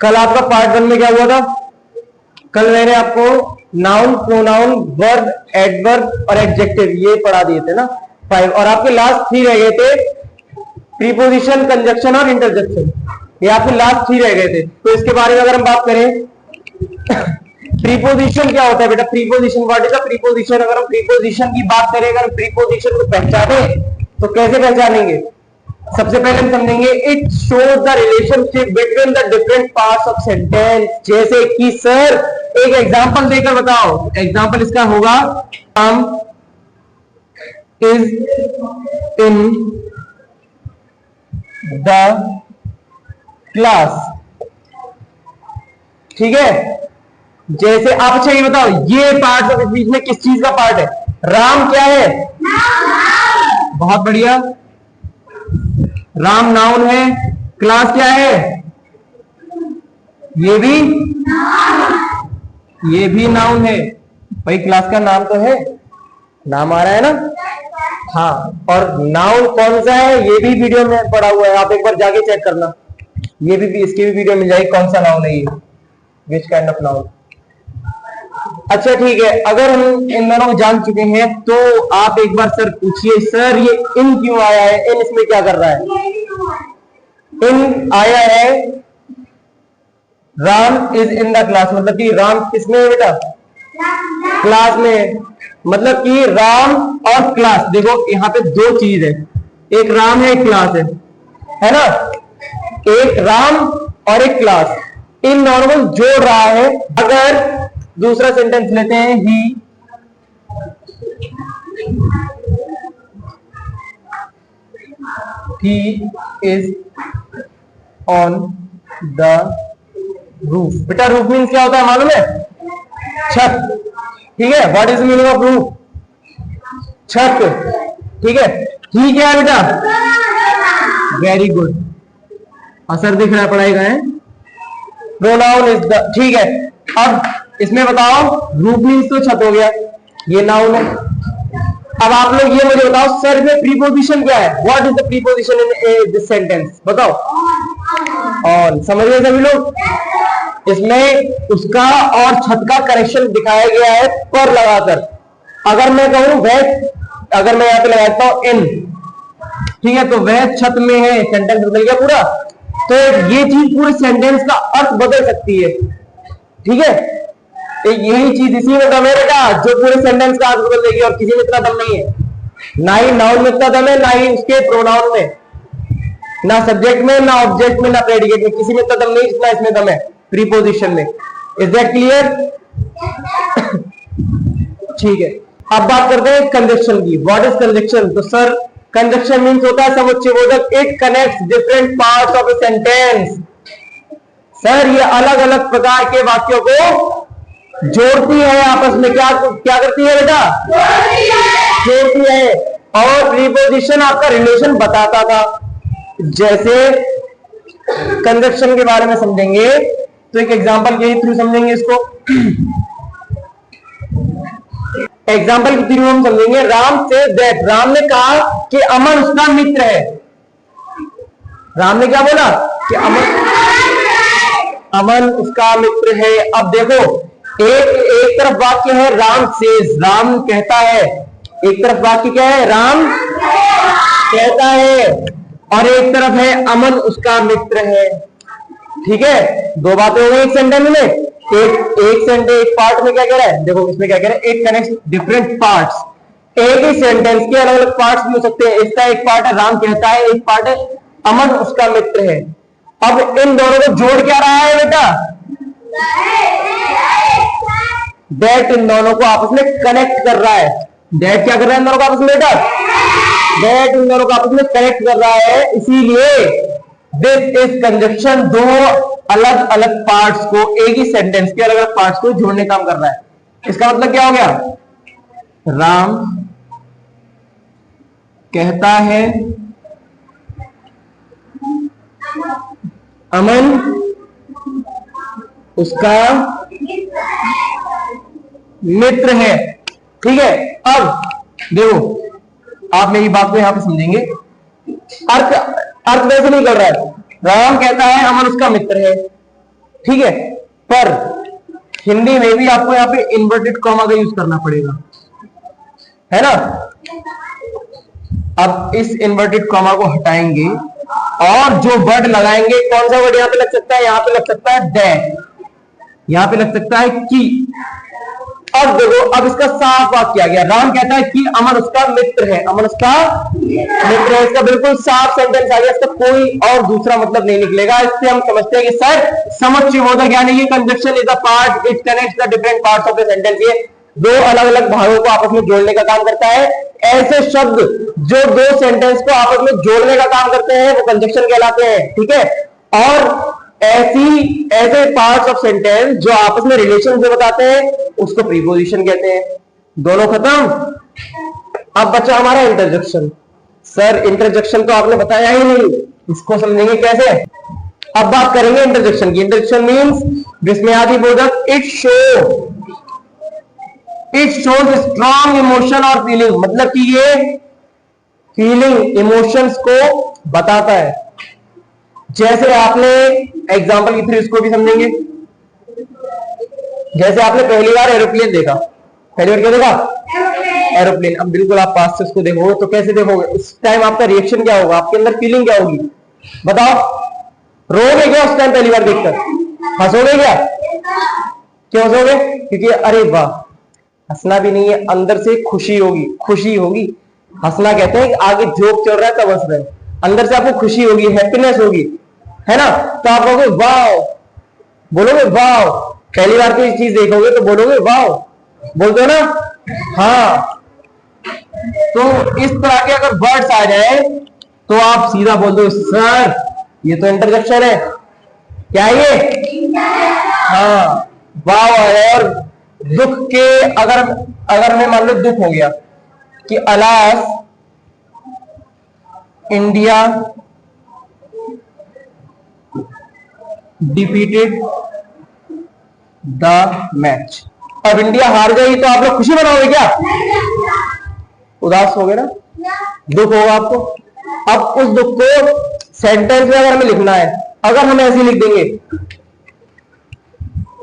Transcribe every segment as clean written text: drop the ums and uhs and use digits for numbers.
कल आपका पार्ट 1 में क्या हुआ था? कल मैंने आपको नाउन, प्रोनाउन, वर्ब, एडवर्ब और एडजेक्टिव ये पढ़ा दिए थे ना 5, और आपके लास्ट 3 रह गए थे प्रीपोजिशन, कंजक्शन और इंटरजेक्शन। ये आपके लास्ट 3 रह गए थे। तो इसके बारे में अगर हम बात करें प्रीपोजिशन क्या होता है बेटा? Preposition, what is the preposition? अगर हम प्रीपोजिशन की बात करें, अगर प्रीपोजिशन को पहचाने तो कैसे पहचानेंगे? सबसे पहले हम समझेंगे it shows the relationship between the different parts of sentence. जैसे कि सर एक एग्जांपल देकर बताओ। एग्जांपल इसका होगा इज इन द क्लास। ठीक है, जैसे आप अच्छा ये बताओ, ये पार्ट के बीच में किस चीज का पार्ट है? राम क्या है? बहुत बढ़िया, राम नाउन है। क्लास क्या है? ये भी नाउन है। भाई क्लास का नाम तो है, नाम आ रहा है ना? हाँ, और नाउन कौन सा है ये भी वीडियो में पढ़ा हुआ है, आप एक बार जाके चेक करना। ये भी इसकी भी वीडियो मिल जाएगी, कौन सा नाउन है ये, विच काइंड ऑफ नाउन। अच्छा ठीक है, अगर हम इन दोनों को जान चुके हैं तो आप एक बार सर पूछिए, सर ये इन क्यों आया है? इन इसमें क्या कर रहा है? इन आया है Ram is in the class, मतलब कि राम किसमें है बेटा? क्लास में। मतलब कि राम और क्लास, देखो यहाँ पे 2 चीज है, एक राम है एक क्लास है ना? एक राम और एक क्लास, इन दोनों को जोड़ रहा है। अगर दूसरा सेंटेंस लेते हैं, he is on the roof. बेटा रूफ मीन्स क्या होता है मालूम है? छत। ठीक है, what is meaning of roof? छत। ठीक है, ही क्या है बेटा? वेरी गुड, असर दिख रहा है पढ़ाई का है। प्रोनाउन इज द, ठीक है। अब इसमें बताओ, रूफ मीन्स तो छत हो गया, ये नाउन है। अब आप लोग ये मुझे बताओ, सर में प्रीपोजिशन क्या है? What is the preposition in this sentence? बताओ। ऑन। समझ गए सभी लोग? इसमें उसका और छत का कनेक्शन दिखाया गया है पर लगाकर। अगर मैं कहूं वह, अगर मैं यहां पे लगाता हूं इन, ठीक है, तो वह छत में है, सेंटेंस बदल गया पूरा। तो ये चीज पूरे सेंटेंस का अर्थ बदल सकती है। ठीक है, यही चीज इसी में दम है बेटा, जो पूरे सेंटेंस का अर्थ बदल देगी, और किसी में इतना दम नहीं है। ना ही नाउन में इतना दम है, ना ही उसके प्रोनाउन में, ना सब्जेक्ट में, ना ऑब्जेक्ट में, ना प्रेडिकेट में, किसी में इतना दम नहीं जितना इसमें दम है प्रीपोजिशन में। Is that clear? ठीक है, अब बात करते हैं कंजक्शन की। What is conjunction? तो सर कंजक्शन मीन्स होता है समुच्चयबोधक। It connects different parts of a sentence. Sir ये अलग अलग प्रकार के वाक्यों को जोड़ती है आपस में। क्या करती है बेटा? जोड़ती है। और प्रीपोजिशन आपका रिलेशन बताता था। जैसे कंजक्शन के बारे में समझेंगे तो एक एग्जांपल के थ्रू समझेंगे इसको। एग्जांपल के थ्रू हम समझेंगे। राम से दैट, राम ने कहा कि अमन उसका मित्र है। राम ने क्या बोला? कि अमन उसका मित्र है। अब देखो, एक तरफ वाक्य है राम सेज, राम कहता है। एक तरफ वाक्य क्या है? राम कहता है। और एक तरफ है अमन उसका मित्र है। ठीक है, 2 बातें हो गई एक सेंटेंस में। एक सेंटेंस, एक पार्ट में क्या कह रहा है? देखो इसमें क्या कह रहा है? It connects different parts. एक ही सेंटेंस के अलग अलग पार्ट्स भी हो सकते हैं। इसका एक पार्ट है राम कहता है, एक पार्ट है अमन उसका मित्र है। अब इन दोनों को जोड़ क्या रहा है बेटा? दैट इन दोनों को आपस में कनेक्ट कर रहा है। दैट क्या कर रहा है इन दोनों को आपस में बेटा? दैट इन दोनों को आपस में कनेक्ट कर रहा है। इसीलिए दिस इज कंजक्शन। 2 अलग अलग पार्ट्स को, एक ही सेंटेंस के अलग अलग पार्ट्स को जोड़ने का काम कर रहा है। इसका मतलब क्या हो गया? राम कहता है अमन उसका मित्र है। ठीक है, अब देखो आप मेरी बात को यहां पे समझेंगे। अर्थ वैसे नहीं कर रहा है। राम कहता है अमन उसका मित्र है, ठीक है, पर हिंदी में भी आपको यहाँ पे इन्वर्टेड कॉमा का यूज करना पड़ेगा, है ना। अब इस इन्वर्टेड कॉमा को हटाएंगे और जो वर्ड लगाएंगे, कौन सा वर्ड यहाँ पे लग सकता है, यहाँ पे लग सकता है दैट, यहाँ पे लग सकता है कि। अब देखो, अब इसका साफ वाक्य आ गया। राम कहता है कि अमन उसका मित्र है, अमन उसका मित्र है, इसका बिल्कुल साफ सेंटेंस आ गया, इसका कोई और दूसरा मतलब नहीं निकलेगा। इससे हम समझते हैं कि सर समुच्चयबोधक यानी ये conjunction is a part, it connects the different parts of the sentence. ये दो अलग अलग भागों को आपस में जोड़ने का काम करता है। ऐसे शब्द जो दो सेंटेंस को आपस में जोड़ने का काम करते हैं वो कंजक्शन कहलाते हैं, ठीक है। और ऐसे पार्ट्स ऑफ सेंटेंस जो आपस में रिलेशन से बताते हैं उसको प्रीपोजिशन कहते हैं। दोनों खत्म। अब बचा हमारा इंटरजेक्शन। सर इंटरजेक्शन तो आपने बताया ही नहीं, इसको समझेंगे कैसे। अब बात करेंगे इंटरजेक्शन की। इंटरजेक्शन मीन्स विस्मयादि बोधक, इट शोज स्ट्रॉन्ग इमोशन और फीलिंग, मतलब कि ये फीलिंग इमोशंस को बताता है। जैसे आपने एग्जांपल की थ्रू इसको भी समझेंगे। जैसे आपने पहली बार एरोप्लेन देखा, पहली बार क्या देखा, एरोप्लेन। अब बिल्कुल आप पास से उसको देखोगे तो कैसे देखोगे, उस टाइम आपका रिएक्शन क्या होगा, आपके अंदर फीलिंग क्या होगी, बताओ। रोगे क्या उस टाइम पहली बार देखकर, हंसोगे क्या, क्यों हंसोगे, क्योंकि अरे वाह, हंसना भी नहीं है, अंदर से खुशी होगी, खुशी होगी। हंसना कहते हैं कि आगे जोक चल रहा है तब हंस रहे हैं, अंदर से आपको खुशी होगी, हैप्पीनेस होगी, है ना। तो आप कहोगे वाव, बोलोगे वाव। पहली बार कोई चीज देखोगे तो बोलोगे वाव, बोलते हो ना, हाँ। तो इस तरह के अगर वर्ड्स आ जाए तो आप सीधा बोल दो सर ये तो इंटरजेक्शन है। क्या ये, हाँ, वाव है। और दुख के अगर मैं मान लो दुख हो गया कि alas India defeated the match. अब इंडिया हार गई तो आप लोग खुशी मनाओगे क्या, उदास हो गए ना, दुख होगा आपको। अब उस दुख को सेंटेंस में अगर हमें लिखना है, अगर हम ऐसे लिख देंगे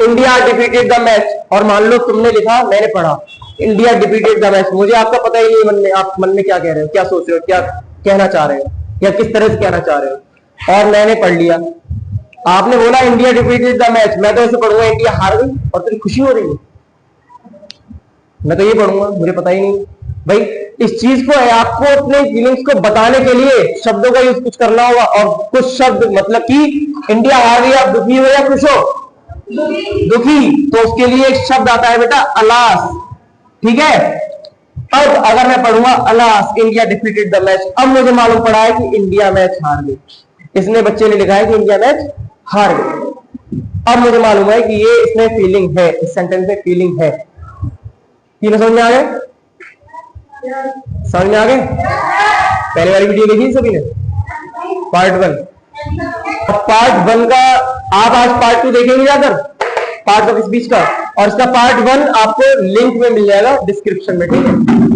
इंडिया डिफीटेड द मैच, और मान लो तुमने लिखा, मैंने पढ़ा इंडिया डिफीटेड द मैच, मुझे आपका पता ही नहीं मन में, आप मन में क्या कह रहे हो, क्या सोच रहे हो, क्या कहना चाह रहे हो, या किस तरह से कहना चाह रहे हो। और मैंने पढ़ लिया, आपने बोला इंडिया डिफीटेड द मैच, मैं तो ऐसे पढ़ूंगा इंडिया हार गई, और तेरी खुशी हो रही है, मैं तो ये पढ़ूंगा, मुझे पता ही नहीं। भाई इस चीज को है, आपको अपने फीलिंग्स को बताने के लिए शब्दों का यूज कुछ करना होगा, और कुछ शब्द मतलब कि इंडिया हार गई, आप दुखी हो या खुश हो, दुखी, तो उसके लिए एक शब्द आता है बेटा अलास, ठीक है। अब अगर मैं पढ़ूंगा alas India defeated the match, अब मुझे मालूम पड़ा है कि इंडिया मैच हार गई, इसने बच्चे ने लिखा है कि इंडिया मैच हार गई। अब मुझे मालूम है कि ये इसमें फीलिंग है, इस सेंटेंस में फीलिंग है। तीनों समझ में आ गए, समझ में आ गए। पहले वाली वीडियो देखी सभी ने, पार्ट 1। पार्ट 1 का आप आज पार्ट 2 देखेंगे जाकर, पार्ट ऑफ स्पीच का, और इसका पार्ट 1 आपको लिंक में मिल जाएगा डिस्क्रिप्शन में, ठीक है।